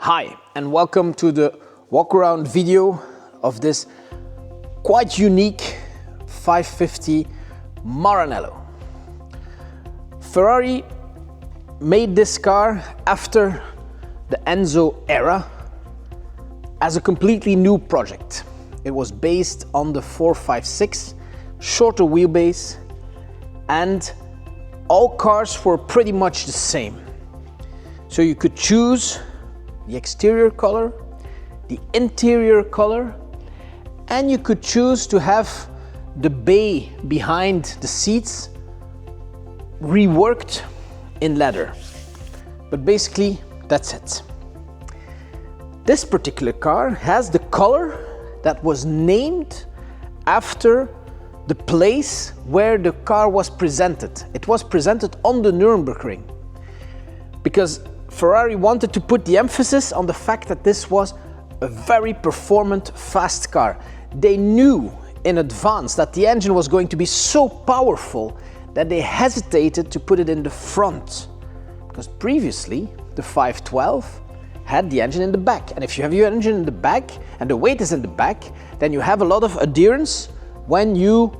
Hi, and welcome to the walk-around video of this quite unique 550 Maranello. Ferrari made this car after the Enzo era as a completely new project. It was based on the 456, shorter wheelbase, and all cars were pretty much the same. So you could choose the exterior color, the interior color, and you could choose to have the bay behind the seats reworked in leather. But basically, that's it. This particular car has the color that was named after the place where the car was presented. It was presented on the Nürburgring because Ferrari wanted to put the emphasis on the fact that this was a very performant, fast car. They knew in advance that the engine was going to be so powerful that they hesitated to put it in the front, because previously the 512 had the engine in the back. And if you have your engine in the back and the weight is in the back, then you have a lot of adherence when you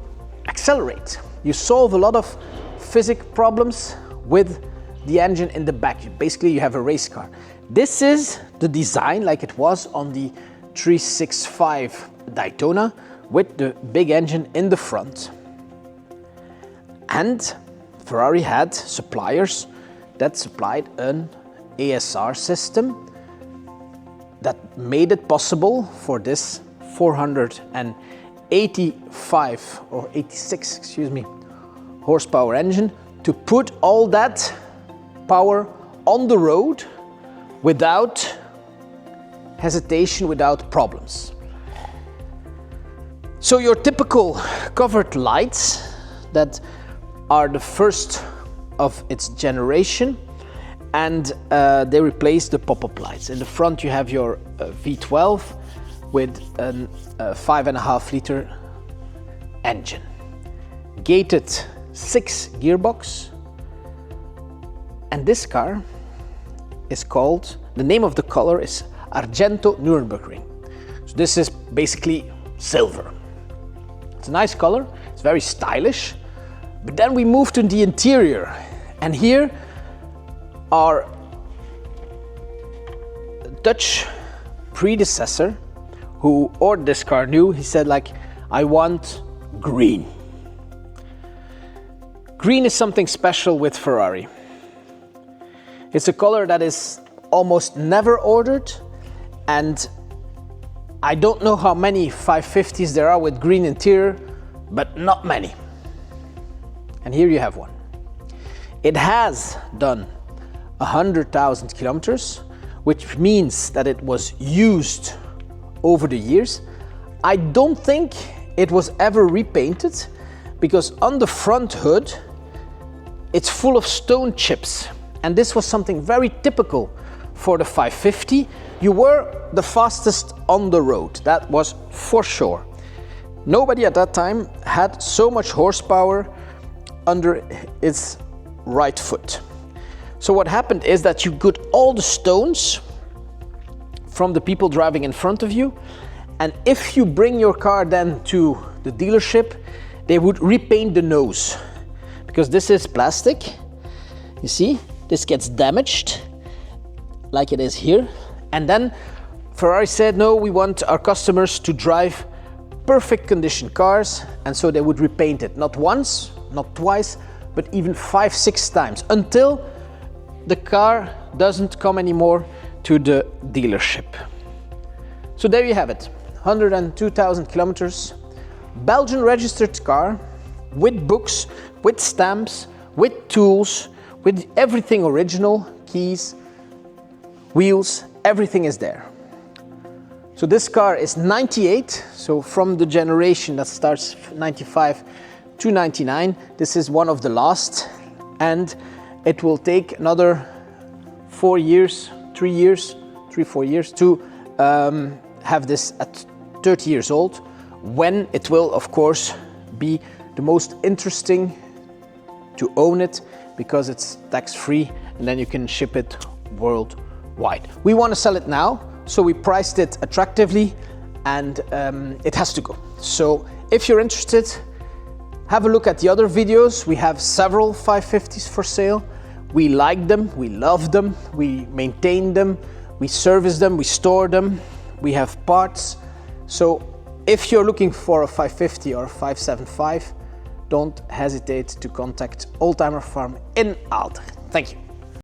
accelerate. You solve a lot of physics problems with the engine in the back. Basically, you have a race car. This is the design like it was on the 365 Daytona with the big engine in the front. And Ferrari had suppliers that supplied an ASR system that made it possible for this 485 or 86, excuse me, horsepower engine to put all that power on the road without hesitation, without problems. So your typical covered lights that are the first of its generation, and they replace the pop-up lights. In the front you have your V12 with a 5.5 liter engine, gated 6 gearbox. And this car is called, the name of the color is Argento Nürburgring. So this is basically silver. It's a nice color, it's very stylish. But then we move to the interior, and here our Dutch predecessor who ordered this car knew, he said like, I want green. Green is something special with Ferrari. It's a color that is almost never ordered, and I don't know how many 550s there are with green interior, but not many. And here you have one. It has done 100,000 kilometers, which means that it was used over the years. I don't think it was ever repainted, because on the front hood, it's full of stone chips. And this was something very typical for the 550. You were the fastest on the road, that was for sure. Nobody at that time had so much horsepower under its right foot. So what happened is that you got all the stones from the people driving in front of you, and if you bring your car then to the dealership, they would repaint the nose, because this is plastic. You see, this gets damaged like it is here. And then Ferrari said, no, we want our customers to drive perfect condition cars, and so they would repaint it, not once, not twice, but even 5-6 times, until the car doesn't come anymore to the dealership. So there you have it, 102,000 kilometers, Belgian registered car, with books, with stamps, with tools, with everything original, keys, wheels, everything is there. So this car is 98, so from the generation that starts 95 to 99, this is one of the last, and it will take another 4 years, 4 years to have this at 30 years old, when it will of course be the most interesting to own it, because it's tax-free and then you can ship it worldwide. wide. We want to sell it now, so we priced it attractively, and it has to go. So if you're interested, have a look at the other videos. We have several 550s for sale. We like them, we love them, we maintain them, we service them, we store them, we have parts. So if you're looking for a 550 or a 575, don't hesitate to contact Oldtimerfarm in Aalter. Thank you.